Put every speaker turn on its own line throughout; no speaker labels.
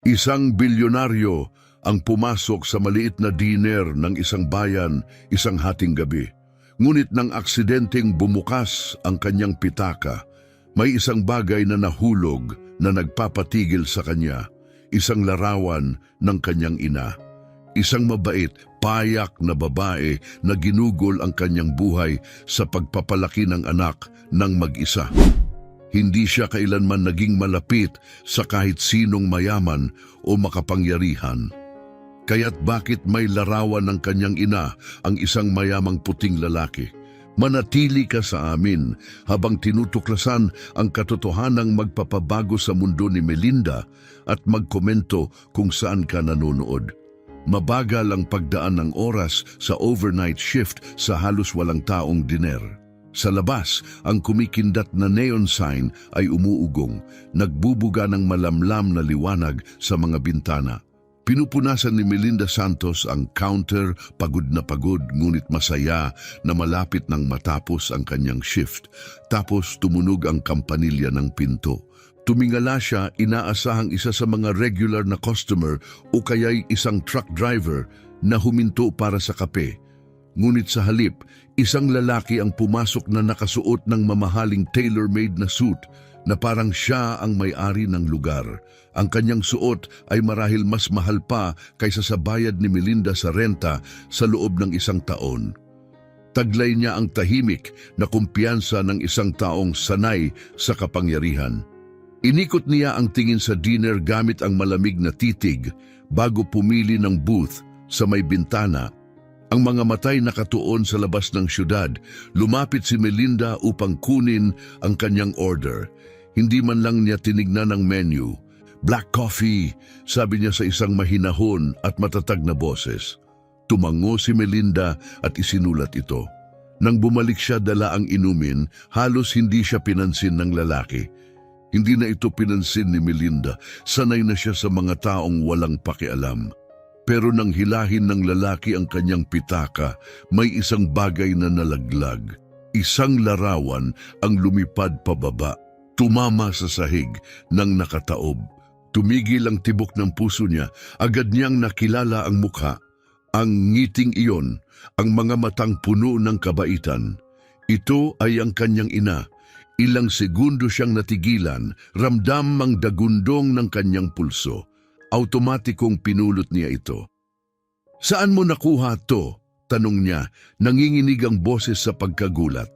Isang bilyonaryo ang pumasok sa maliit na diner ng isang bayan isang hating gabi. Ngunit nang aksidenteng bumukas ang kanyang pitaka, may isang bagay na nahulog na nagpapatigil sa kanya, isang larawan ng kanyang ina. Isang mabait, payak na babae na ginugol ang kanyang buhay sa pagpapalaki ng anak ng mag-isa. Hindi siya kailanman naging malapit sa kahit sinong mayaman o makapangyarihan. Kaya't bakit may larawan ng kanyang ina ang isang mayamang puting lalaki? Manatili ka sa amin habang tinutuklasan ang katotohanang magpapabago sa mundo ni Melinda at magkomento kung saan ka nanonood. Mabagal ang pagdaan ng oras sa overnight shift sa halos walang taong diner. Sa labas, ang kumikindat na neon sign ay umuugong, nagbubuga ng malamlam na liwanag sa mga bintana. Pinupunasan ni Melinda Santos ang counter, pagod na pagod ngunit masaya na malapit nang matapos ang kanyang shift. Tapos tumunog ang kampanilya ng pinto. Tumingala siya, inaasahang isa sa mga regular na customer o kaya'y isang truck driver na huminto para sa kape. Ngunit sa halip, isang lalaki ang pumasok na nakasuot ng mamahaling tailor-made na suit na parang siya ang may-ari ng lugar. Ang kanyang suot ay marahil mas mahal pa kaysa sa bayad ni Melinda sa renta sa loob ng isang taon. Taglay niya ang tahimik na kumpiyansa ng isang taong sanay sa kapangyarihan. Inikot niya ang tingin sa dinner gamit ang malamig na titig bago pumili ng booth sa may bintana. Ang mga matay nakatuon sa labas ng syudad, lumapit si Melinda upang kunin ang kanyang order. Hindi man lang niya tinignan ang menu. Black coffee, sabi niya sa isang mahinahon at matatag na boses. Tumango si Melinda at isinulat ito. Nang bumalik siya dala ang inumin, halos hindi siya pinansin ng lalaki. Hindi na ito pinansin ni Melinda, sanay na siya sa mga taong walang pakialam. Pero nang hilahin ng lalaki ang kanyang pitaka, may isang bagay na nalaglag. Isang larawan ang lumipad pababa, tumama sa sahig ng nakataob. Tumigil ang tibok ng puso niya, agad niyang nakilala ang mukha. Ang ngiting iyon, ang mga matang puno ng kabaitan. Ito ay ang kanyang ina. Ilang segundo siyang natigilan, ramdam ang dagundong ng kanyang pulso. Automatikong pinulot niya ito. Saan mo nakuha to? Tanong niya, nanginginig ang boses sa pagkagulat.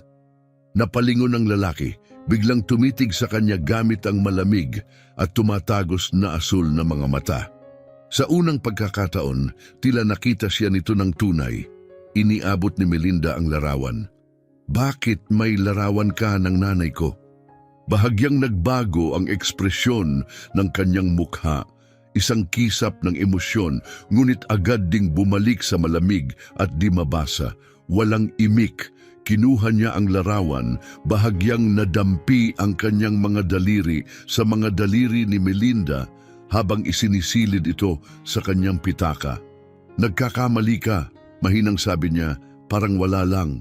Napalingon ang lalaki, biglang tumitig sa kanya gamit ang malamig at tumatagos na asul na mga mata. Sa unang pagkakataon, tila nakita siya nito ng tunay. Iniabot ni Melinda ang larawan. Bakit may larawan ka ng nanay ko? Bahagyang nagbago ang ekspresyon ng kanyang mukha. Isang kisap ng emosyon, ngunit agad ding bumalik sa malamig at di mabasa. Walang imik, kinuha niya ang larawan, bahagyang nadampi ang kanyang mga daliri sa mga daliri ni Melinda habang isinisilid ito sa kanyang pitaka. Nagkakamali ka, mahinang sabi niya, parang wala lang.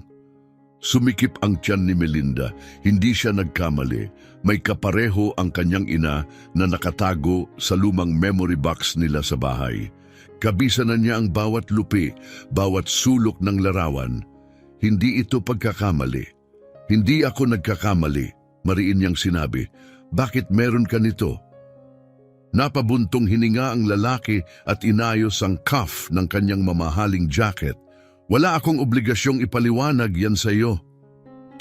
Sumikip ang tiyan ni Melinda, hindi siya nagkamali. May kapareho ang kanyang ina na nakatago sa lumang memory box nila sa bahay. Kabisa na niya ang bawat lupi, bawat sulok ng larawan. Hindi ito pagkakamali. Hindi ako nagkakamali, mariin niyang sinabi. Bakit meron ka nito? Napabuntong hininga ang lalaki at inayos ang cuff ng kanyang mamahaling jacket. Wala akong obligasyong ipaliwanag yan sa iyo.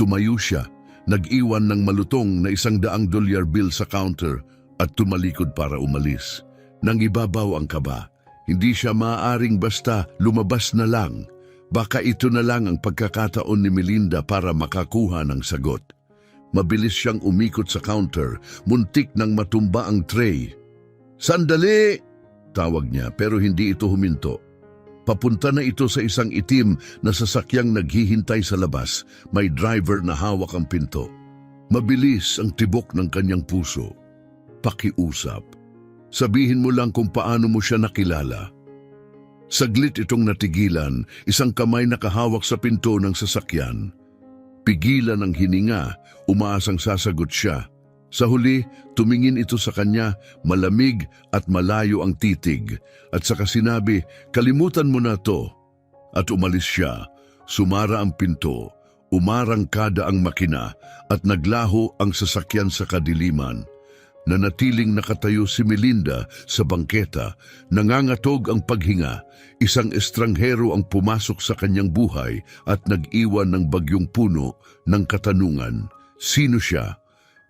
Tumayo siya, nag-iwan ng malutong na $100 bill sa counter at tumalikod para umalis. Nang ibabaw ang kaba, hindi siya maaaring basta lumabas na lang. Baka ito na lang ang pagkakataon ni Melinda para makakuha ng sagot. Mabilis siyang umikot sa counter, muntik nang matumba ang tray. "Sandali!" tawag niya pero hindi ito huminto. Papunta na ito sa isang itim na sasakyang naghihintay sa labas. May driver na hawak ang pinto. Mabilis ang tibok ng kanyang puso. Pakiusap. Sabihin mo lang kung paano mo siya nakilala. Saglit itong natigilan, isang kamay nakahawak sa pinto ng sasakyan. Pigilan ang hininga, umaasang sasagot siya. Sa huli, tumingin ito sa kanya, malamig at malayo ang titig, at saka sinabi, "Kalimutan mo na to." At umalis siya, sumara ang pinto, umarangkada ang makina, at naglaho ang sasakyan sa kadiliman. Nanatiling nakatayo si Melinda sa bangketa, nangangatog ang paghinga. Isang estranghero ang pumasok sa kanyang buhay at nag-iwan ng bagyong puno ng katanungan. Sino siya?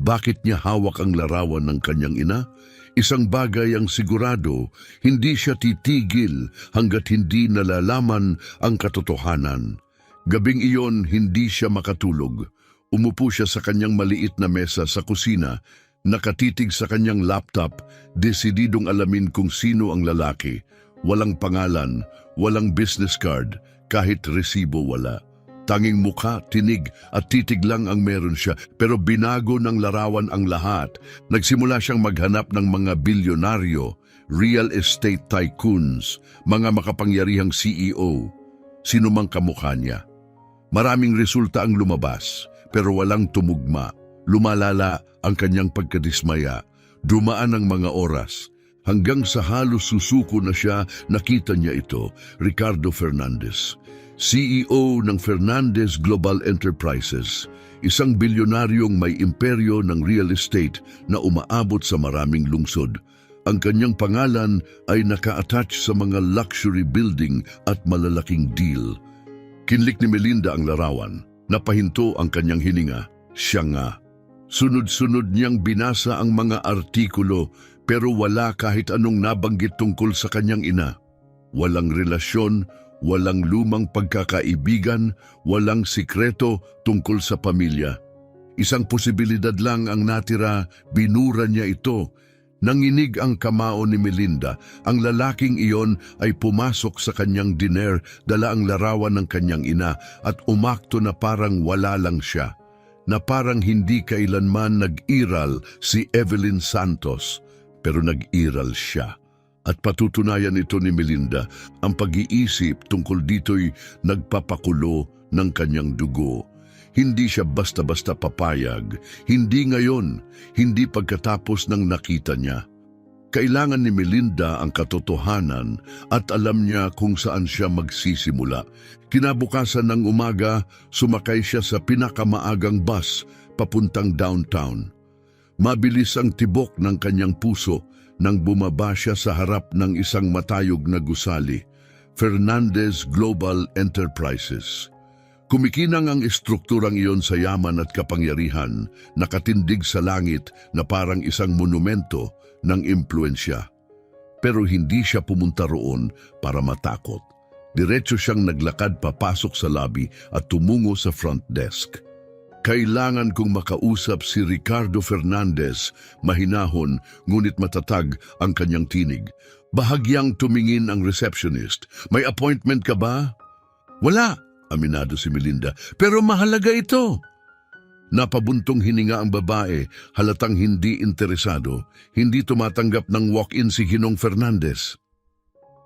Bakit niya hawak ang larawan ng kanyang ina? Isang bagay ang sigurado, hindi siya titigil hanggat hindi nalalaman ang katotohanan. Gabing iyon, hindi siya makatulog. Umupo siya sa kanyang maliit na mesa sa kusina, nakatitig sa kanyang laptop, desididong alamin kung sino ang lalaki. Walang pangalan, walang business card, kahit resibo wala. Tanging mukha, tinig at titig lang ang meron siya, pero binago ng larawan ang lahat. Nagsimula siyang maghanap ng mga bilyonaryo, real estate tycoons, mga makapangyarihang CEO, sino mang kamukha niya. Maraming resulta ang lumabas, pero walang tumugma. Lumalala ang kanyang pagkadismaya. Dumaan ang mga oras. Hanggang sa halos susuko na siya, nakita niya ito, Ricardo Fernandez. CEO ng Fernandez Global Enterprises, isang bilyonaryong may imperyo ng real estate na umaabot sa maraming lungsod. Ang kanyang pangalan ay naka-attach sa mga luxury building at malalaking deal. Kinlik ni Melinda ang larawan. Napahinto ang kanyang hininga. Siya nga. Sunod-sunod niyang binasa ang mga artikulo, pero wala kahit anong nabanggit tungkol sa kanyang ina. Walang relasyon, walang lumang pagkakaibigan, walang sikreto tungkol sa pamilya. Isang posibilidad lang ang natira, binura niya ito. Nanginig ang kamao ni Melinda. Ang lalaking iyon ay pumasok sa kanyang diner, dala ang larawan ng kanyang ina at umakto na parang wala lang siya. Na parang hindi kailanman nag-iral si Evelyn Santos, pero nag-iral siya. At patutunayan ito ni Melinda, ang pag-iisip tungkol dito'y nagpapakulo ng kanyang dugo. Hindi siya basta-basta papayag, hindi ngayon, hindi pagkatapos ng nakita niya. Kailangan ni Melinda ang katotohanan at alam niya kung saan siya magsisimula. Kinabukasan ng umaga, sumakay siya sa pinakamaagang bus papuntang downtown. Mabilis ang tibok ng kanyang puso nang bumaba siya sa harap ng isang matayog na gusali, Fernandez Global Enterprises. Kumikinang ang estrukturang iyon sa yaman at kapangyarihan, nakatindig sa langit na parang isang monumento ng impluensya. Pero hindi siya pumunta roon para matakot. Diretso siyang naglakad papasok sa lobby at tumungo sa front desk. Kailangan kong makausap si Ricardo Fernandez, mahinahon ngunit matatag ang kanyang tinig. Bahagyang tumingin ang receptionist. May appointment ka ba? Wala, aminado si Melinda, pero mahalaga ito. Napabuntong hininga ang babae, halatang hindi interesado, hindi tumatanggap ng walk-in si Ginong Fernandez.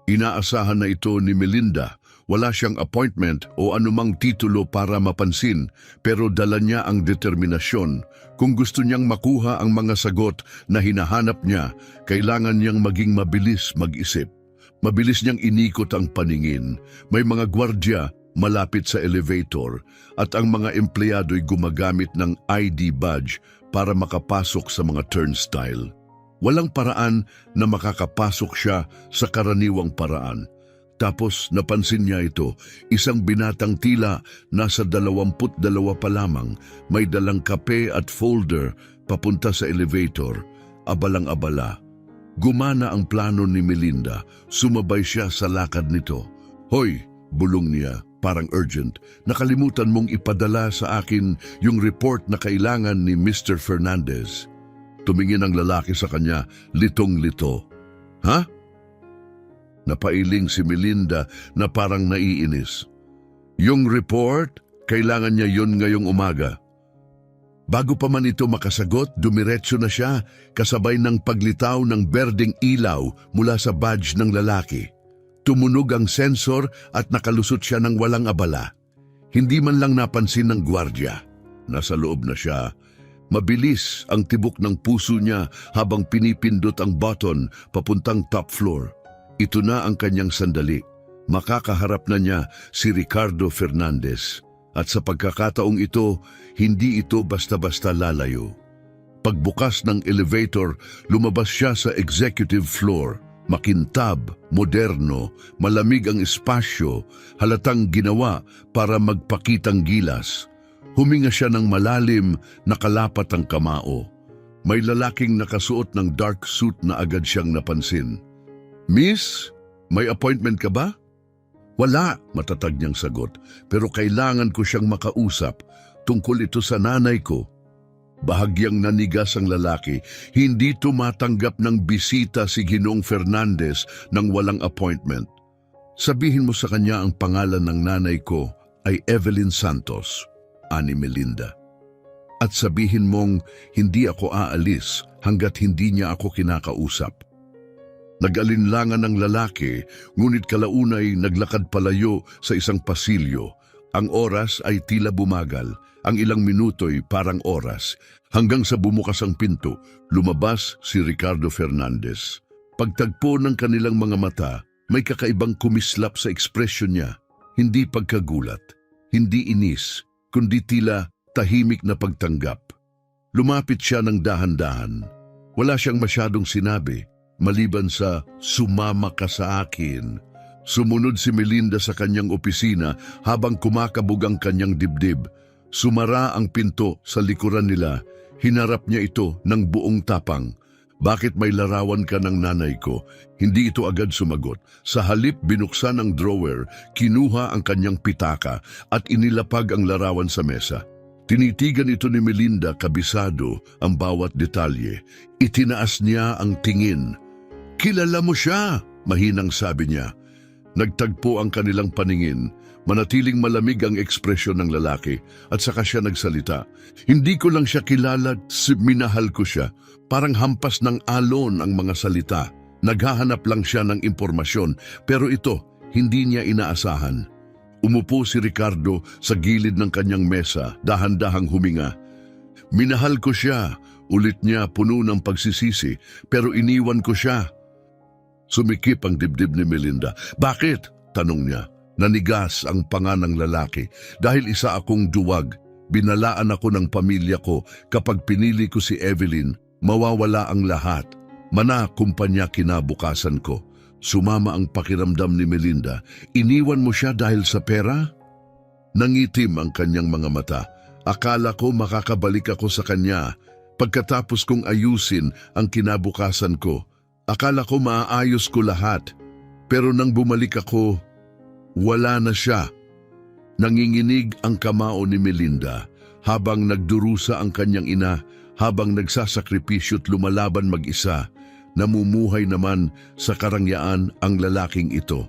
Inaasahan na ito ni Melinda. Wala siyang appointment o anumang titulo para mapansin, pero dala niya ang determinasyon. Kung gusto niyang makuha ang mga sagot na hinahanap niya, kailangan niyang maging mabilis mag-isip. Mabilis niyang inikot ang paningin. May mga gwardya malapit sa elevator at ang mga empleyado'y gumagamit ng ID badge para makapasok sa mga turnstile. Walang paraan na makakapasok siya sa karaniwang paraan. Tapos napansin niya ito, isang binatang tila nasa 22 pa lamang, may dalang kape at folder papunta sa elevator, abalang-abala. Gumana ang plano ni Melinda, sumabay siya sa lakad nito. "Hoy," bulong niya, parang urgent, "nakalimutan mong ipadala sa akin yung report na kailangan ni Mr. Fernandez." Tumingin ang lalaki sa kanya, litong-lito. "Ha?" Napailing si Melinda na parang naiinis. "Yung report, kailangan niya yun ngayong umaga." Bago pa man ito makasagot, dumiretso na siya kasabay ng paglitaw ng berdeng ilaw mula sa badge ng lalaki. Tumunog ang sensor at nakalusot siya ng walang abala. Hindi man lang napansin ng gwardya. Nasa loob na siya. Mabilis ang tibok ng puso niya habang pinipindot ang button papuntang top floor. Ito na ang kanyang sandali. Makakaharap na niya si Ricardo Fernandez. At sa pagkakataong ito, hindi ito basta-basta lalayo. Pagbukas ng elevator, lumabas siya sa executive floor. Makintab, moderno, malamig ang espasyo, halatang ginawa para magpakitang gilas. Huminga siya ng malalim, nakalapat ang kamao. May lalaking nakasuot ng dark suit na agad siyang napansin. "Miss, may appointment ka ba?" "Wala," matatag niyang sagot, "pero kailangan ko siyang makausap. Tungkol ito sa nanay ko." Bahagyang nanigas ang lalaki. Hindi tumatanggap ng bisita si Ginong Fernandez nang walang appointment. "Sabihin mo sa kanya ang pangalan ng nanay ko ay Evelyn Santos," ani Melinda. "At sabihin mong hindi ako aalis hanggat hindi niya ako kinakausap." Nag-alinlangan ang lalaki, ngunit kalaunay naglakad palayo sa isang pasilyo. Ang oras ay tila bumagal, ang ilang minuto'y parang oras. Hanggang sa bumukas ang pinto, lumabas si Ricardo Fernandez. Pagtagpo ng kanilang mga mata, may kakaibang kumislap sa ekspresyon niya. Hindi pagkagulat, hindi inis, kundi tila tahimik na pagtanggap. Lumapit siya ng dahan-dahan. Wala siyang masyadong sinabi, maliban sa "sumama ka sa akin." Sumunod si Melinda sa kanyang opisina habang kumakabog ang kanyang dibdib. Sumara ang pinto sa likuran nila. Hinarap niya ito ng buong tapang. "Bakit may larawan ka ng nanay ko?" Hindi ito agad sumagot. Sa halip binuksan ang drawer, kinuha ang kanyang pitaka at inilapag ang larawan sa mesa. Tinitigan ito ni Melinda, kabisado ang bawat detalye. Itinaas niya ang tingin. "Kilala mo siya," mahinang sabi niya. Nagtagpo ang kanilang paningin. Manatiling malamig ang ekspresyon ng lalaki at saka siya nagsalita. "Hindi ko lang siya kilala, minahal ko siya." Parang hampas ng alon ang mga salita. Naghahanap lang siya ng impormasyon, pero ito, hindi niya inaasahan. Umupo si Ricardo sa gilid ng kanyang mesa, dahan-dahang huminga. "Minahal ko siya," ulit niya puno ng pagsisisi, "pero iniwan ko siya." Sumikip ang dibdib ni Melinda. "Bakit?" tanong niya. Nanigas ang panga ng lalaki. "Dahil isa akong duwag. Binalaan ako ng pamilya ko. Kapag pinili ko si Evelyn, mawawala ang lahat. Kumpanya kinabukasan ko." Sumama ang pakiramdam ni Melinda. "Iniwan mo siya dahil sa pera?" Nangitim ang kanyang mga mata. "Akala ko makakabalik ako sa kanya pagkatapos kong ayusin ang kinabukasan ko. Akala ko maaayos ko lahat. Pero nang bumalik ako, wala na siya." Nanginginig ang kamao ni Melinda habang nagdurusa ang kanyang ina, habang nagsasakripisyo't lumalaban mag-isa. Namumuhay naman sa karangyaan ang lalaking ito.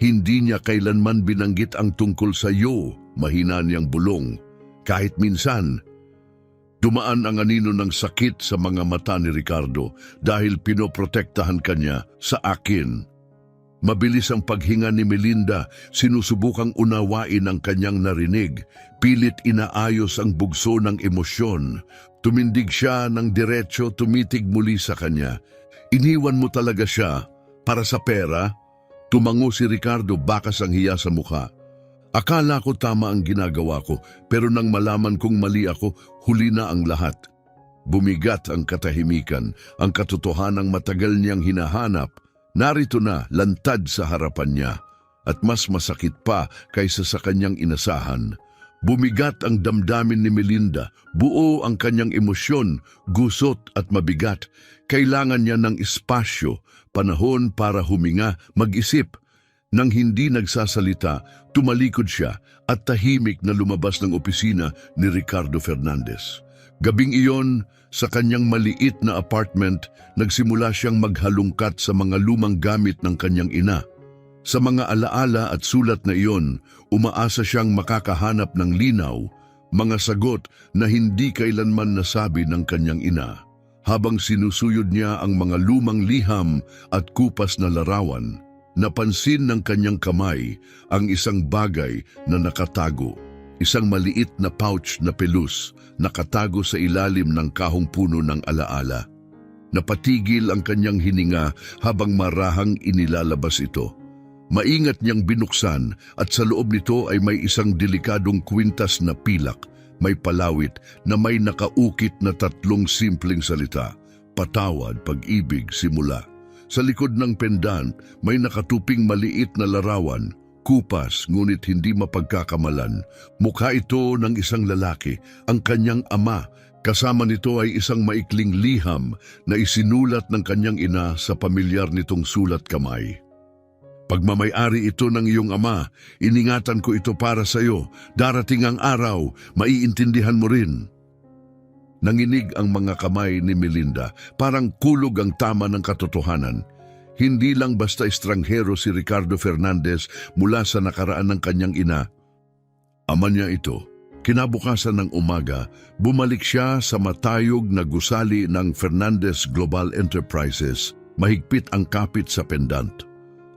"Hindi niya kailanman binanggit ang tungkol sa iyo," mahina niyang bulong. "Kahit minsan." Dumaan ang anino ng sakit sa mga mata ni Ricardo dahil pinoprotektahan kanya sa akin. Mabilis ang paghinga ni Melinda, sinusubukang unawain ang kanyang narinig. Pilit inaayos ang bugso ng emosyon. Tumindig siya ng diretso, tumitig muli sa kanya. "Iniwan mo talaga siya para sa pera?" Tumango si Ricardo, bakas ang hiya sa mukha. "Akala ko tama ang ginagawa ko, pero nang malaman kong mali ako, huli na ang lahat." Bumigat ang katahimikan, ang katotohanang matagal niyang hinahanap. Narito na, lantad sa harapan niya, at mas masakit pa kaysa sa kanyang inasahan. Bumigat ang damdamin ni Melinda, buo ang kanyang emosyon, gusot at mabigat. Kailangan niya ng espasyo, panahon para huminga, mag-isip. Nang hindi nagsasalita, tumalikod siya at tahimik na lumabas ng opisina ni Ricardo Fernandez. Gabing iyon, sa kanyang maliit na apartment, nagsimula siyang maghalungkat sa mga lumang gamit ng kanyang ina. Sa mga alaala at sulat na iyon, umaasa siyang makakahanap ng linaw, mga sagot na hindi kailanman nasabi ng kanyang ina. Habang sinusuyod niya ang mga lumang liham at kupas na larawan, napansin ng kanyang kamay ang isang bagay na nakatago. Isang maliit na pouch na pelus nakatago sa ilalim ng kahong puno ng alaala. Napatigil ang kanyang hininga habang marahang inilalabas ito. Maingat niyang binuksan at sa loob nito ay may isang delikadong kwintas na pilak, may palawit na may nakaukit na 3 simpleng salita: patawad, pag-ibig, simula. Sa likod ng pendant may nakatuping maliit na larawan, kupas ngunit hindi mapagkakamalan. Mukha ito ng isang lalaki, ang kanyang ama. Kasama nito ay isang maikling liham na isinulat ng kanyang ina sa pamilyar nitong sulat kamay. Pagmamay-ari ito ng iyong ama, iningatan ko ito para sa iyo. Darating ang araw, maiintindihan mo rin. Nanginig ang mga kamay ni Melinda, parang kulog ang tama ng katotohanan. Hindi lang basta estranghero si Ricardo Fernandez mula sa nakaraan ng kanyang ina. Ama niya ito. Kinabukasan ng umaga, bumalik siya sa matayog na gusali ng Fernandez Global Enterprises. Mahigpit ang kapit sa pendant.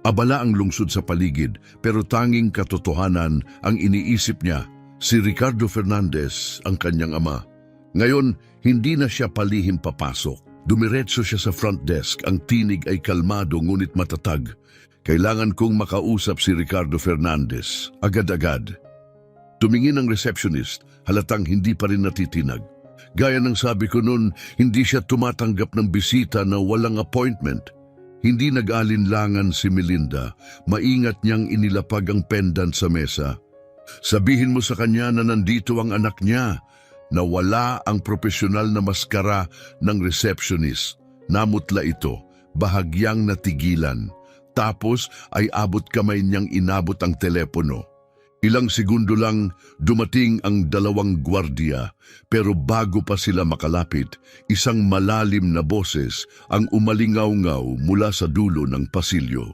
Abala ang lungsod sa paligid, pero tanging katotohanan ang iniisip niya. Si Ricardo Fernandez ang kanyang ama. Ngayon, hindi na siya palihim papasok. Dumiretso siya sa front desk. Ang tinig ay kalmado ngunit matatag. Kailangan kong makausap si Ricardo Fernandez. Agad-agad. Tumingin ang receptionist, halatang hindi pa rin natitinag. Gaya ng sabi ko noon, hindi siya tumatanggap ng bisita na walang appointment. Hindi nag-alinlangan si Melinda, maingat niyang inilapag ang pendant sa mesa. Sabihin mo sa kanya na nandito ang anak niya, na wala ang profesional na maskara ng receptionist. Namutla ito, bahagyang natigilan. Tapos ay abot kamay niyang inabot ang telepono. Ilang segundo lang dumating ang 2 gwardiya, pero bago pa sila makalapit, isang malalim na boses ang umalingaw-ngaw mula sa dulo ng pasilyo.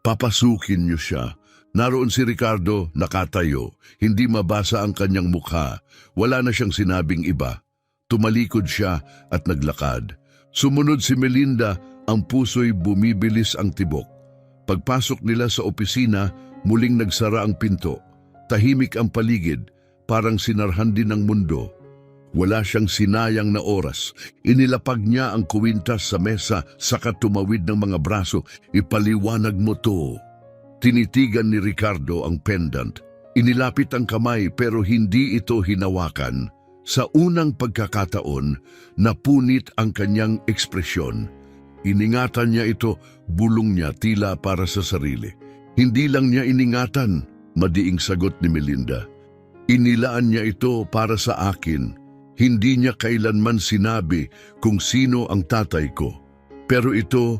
Papasukin niyo siya. Naroon si Ricardo, nakatayo, hindi mabasa ang kanyang mukha. Wala na siyang sinabing iba. Tumalikod siya at naglakad. Sumunod si Melinda, ang puso'y bumibilis ang tibok. Pagpasok nila sa opisina, muling nagsara ang pinto. Tahimik ang paligid, parang sinarhan din ng mundo. Wala siyang sinayang na oras. Inilapag niya ang kuwintas sa mesa, saka tumawid ng mga braso. Ipaliwanag mo to. Tinitigan ni Ricardo ang pendant. Inilapit ang kamay pero hindi ito hinawakan. Sa unang pagkakataon, napunit ang kanyang ekspresyon. Iningatan niya ito, bulong niya tila para sa sarili. Hindi lang niya iningatan, madiing sagot ni Melinda. Inilaan niya ito para sa akin. Hindi niya kailanman sinabi kung sino ang tatay ko. Pero ito,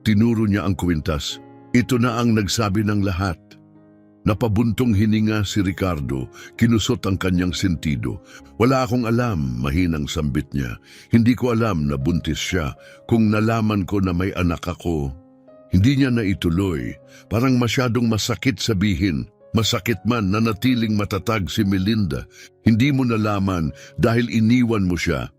tinuro niya ang kwintas. Ito na ang nagsabi ng lahat. Napabuntong hininga si Ricardo, kinusot ang kanyang sentido. Wala akong alam, mahinang sambit niya. Hindi ko alam na buntis siya. Kung nalaman ko na may anak ako, hindi niya na ituloy. Parang masyadong masakit sabihin. Masakit man na natiling matatag si Melinda. Hindi mo nalaman dahil iniwan mo siya.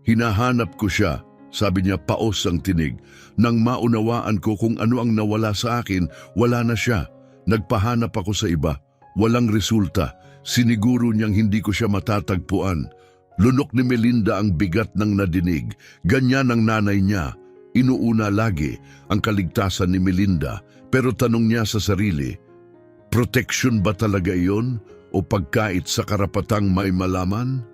Hinahanap ko siya. Sabi niya paos ang tinig. Nang maunawaan ko kung ano ang nawala sa akin, wala na siya. Nagpahanap ako sa iba. Walang resulta. Siniguro niyang hindi ko siya matatagpuan. Lunok ni Melinda ang bigat ng nadinig. Ganyan ang nanay niya. Inuuna lagi ang kaligtasan ni Melinda. Pero tanong niya sa sarili, proteksyon ba talaga iyon o pagkait sa karapatang may malaman?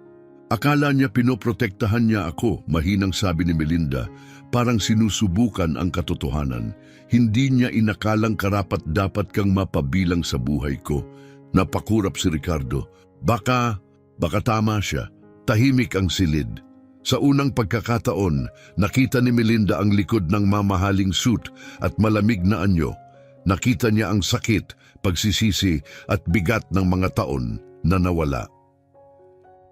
Akala niya pinoprotektahan niya ako, mahinang sabi ni Melinda, parang sinusubukan ang katotohanan. Hindi niya inakalang karapat-dapat kang mapabilang sa buhay ko. Napakurap si Ricardo. Baka tama siya. Tahimik ang silid. Sa unang pagkakataon, nakita ni Melinda ang likod ng mamahaling suit at malamig na anyo. Nakita niya ang sakit, pagsisisi at bigat ng mga taon na nawala.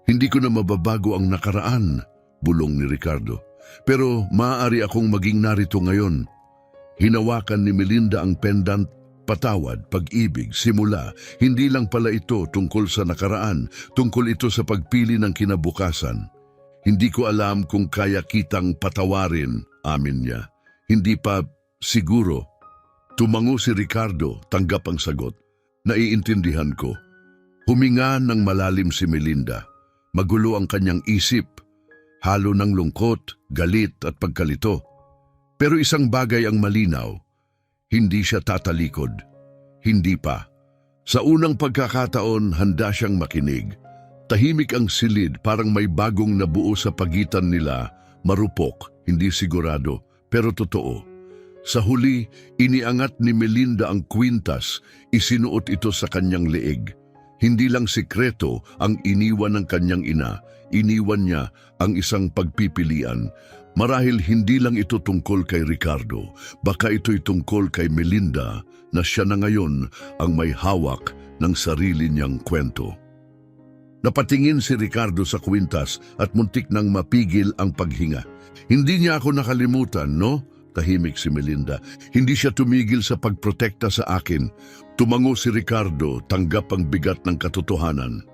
Hindi ko na mababago ang nakaraan, bulong ni Ricardo. Pero maaari akong maging narito ngayon. Hinawakan ni Melinda ang pendant, patawad, pag-ibig, simula. Hindi lang pala ito tungkol sa nakaraan, tungkol ito sa pagpili ng kinabukasan. Hindi ko alam kung kaya kitang patawarin, amin niya. Hindi pa siguro. Tumango si Ricardo, tanggap ang sagot. Naiintindihan ko. Huminga ng malalim si Melinda. Magulo ang kanyang isip, halo ng lungkot, galit at pagkalito. Pero isang bagay ang malinaw, hindi siya tatalikod. Hindi pa. Sa unang pagkakataon, handa siyang makinig. Tahimik ang silid, parang may bagong nabuo sa pagitan nila, marupok, hindi sigurado, pero totoo. Sa huli, iniangat ni Melinda ang kwintas, isinuot ito sa kanyang leeg. Hindi lang sikreto ang iniwan ng kanyang ina, iniwan niya ang isang pagpipilian. Marahil hindi lang ito tungkol kay Ricardo, baka ito'y tungkol kay Melinda na siya na ngayon ang may hawak ng sarili niyang kwento. Napatingin si Ricardo sa kwintas at muntik nang mapigil ang paghinga. Hindi niya ako nakalimutan, no? Tahimik si Melinda. Hindi siya tumigil sa pagprotekta sa akin. Tumango si Ricardo, tanggap ang bigat ng katotohanan.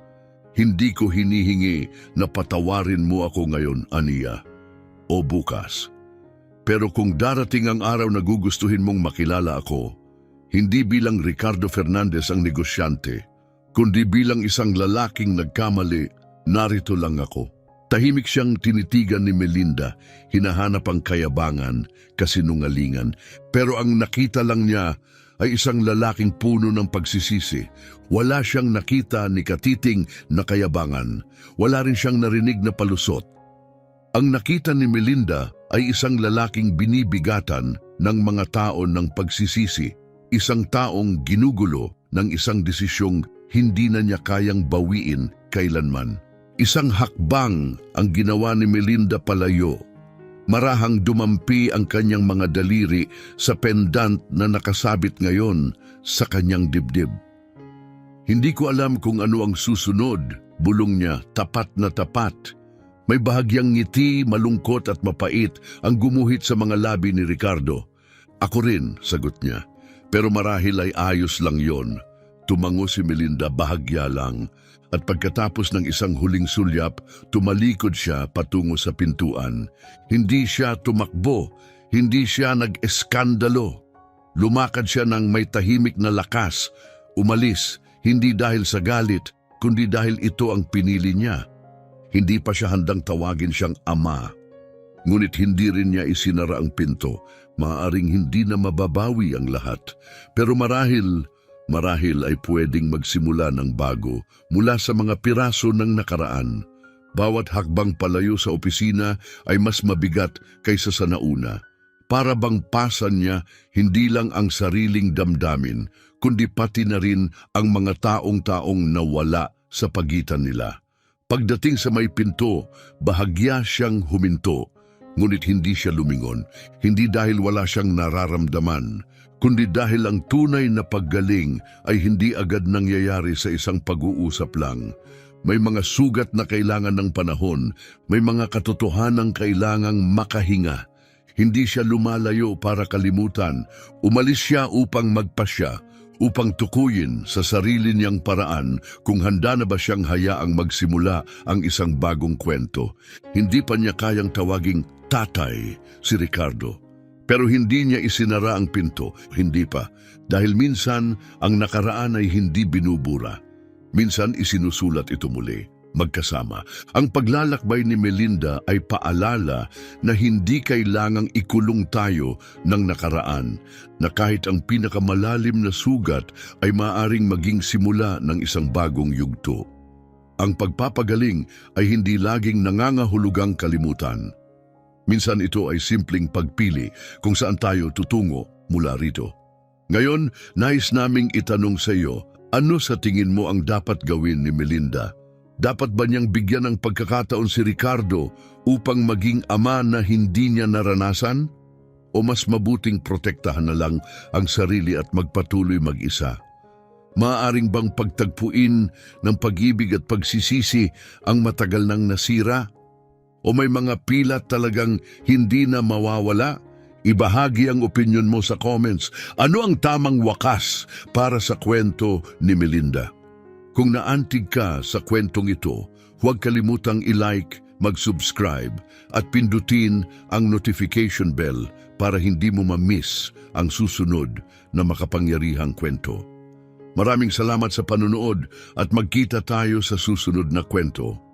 Hindi ko hinihingi na patawarin mo ako ngayon, Ania, o bukas. Pero kung darating ang araw na gugustuhin mong makilala ako, hindi bilang Ricardo Fernandez ang negosyante, kundi bilang isang lalaking nagkamali, narito lang ako. Tahimik siyang tinitigan ni Melinda, hinahanap ang kayabangan, kasinungalingan. Pero ang nakita lang niya ay isang lalaking puno ng pagsisisi. Wala siyang nakita ni katiting na kayabangan. Wala rin siyang narinig na palusot. Ang nakita ni Melinda ay isang lalaking binibigatan ng mga tao ng pagsisisi. Isang taong ginugulo ng isang desisyong hindi na niya kayang bawiin kailanman. Isang hakbang ang ginawa ni Melinda palayo. Marahang dumampi ang kanyang mga daliri sa pendant na nakasabit ngayon sa kanyang dibdib. Hindi ko alam kung ano ang susunod, bulong niya, tapat na tapat. May bahagyang ngiti, malungkot at mapait ang gumuhit sa mga labi ni Ricardo. Ako rin, sagot niya. Pero marahil ay ayos lang yon. Tumango si Melinda, bahagya lang. At pagkatapos ng isang huling sulyap, tumalikod siya patungo sa pintuan. Hindi siya tumakbo, hindi siya nag-eskandalo. Lumakad siya ng may tahimik na lakas, umalis, hindi dahil sa galit, kundi dahil ito ang pinili niya. Hindi pa siya handang tawagin siyang ama. Ngunit hindi rin niya isinara ang pinto. Maaaring hindi na mababawi ang lahat. Pero marahil ay pwedeng magsimula ng bago mula sa mga piraso ng nakaraan. Bawat hakbang palayo sa opisina ay mas mabigat kaysa sa nauna. Para bang pasan niya hindi lang ang sariling damdamin, kundi pati na rin ang mga taong nawala sa pagitan nila. Pagdating sa may pinto, bahagya siyang huminto, ngunit hindi siya lumingon, hindi dahil wala siyang nararamdaman, kundi dahil ang tunay na paggaling ay hindi agad nangyayari sa isang pag-uusap lang. May mga sugat na kailangan ng panahon, may mga katotohanang kailangang makahinga. Hindi siya lumalayo para kalimutan, umalis siya upang magpasya, upang tukuyin sa sarili niyang paraan kung handa na ba siyang hayaang magsimula ang isang bagong kwento. Hindi pa niya kayang tawaging tatay si Ricardo. Pero hindi niya isinara ang pinto, hindi pa, dahil minsan ang nakaraan ay hindi binubura. Minsan isinusulat ito muli, magkasama. Ang paglalakbay ni Melinda ay paalala na hindi kailangang ikulong tayo ng nakaraan, na kahit ang pinakamalalim na sugat ay maaring maging simula ng isang bagong yugto. Ang pagpapagaling ay hindi laging nangangahulugang kalimutan. Minsan ito ay simpleng pagpili kung saan tayo tutungo mula rito. Ngayon, nais naming itanong sa iyo, ano sa tingin mo ang dapat gawin ni Melinda? Dapat ba niyang bigyan ng pagkakataon si Ricardo upang maging ama na hindi niya naranasan? O mas mabuting protektahan na lang ang sarili at magpatuloy mag-isa? Maaaring bang pagtagpuin ng pag-ibig at pagsisisi ang matagal nang nasira? O may mga pilat talagang hindi na mawawala? Ibahagi ang opinyon mo sa comments. Ano ang tamang wakas para sa kwento ni Melinda? Kung naantig ka sa kwentong ito, huwag kalimutang i-like, mag-subscribe at pindutin ang notification bell para hindi mo ma-miss ang susunod na makapangyarihang kwento. Maraming salamat sa panunood at magkita tayo sa susunod na kwento.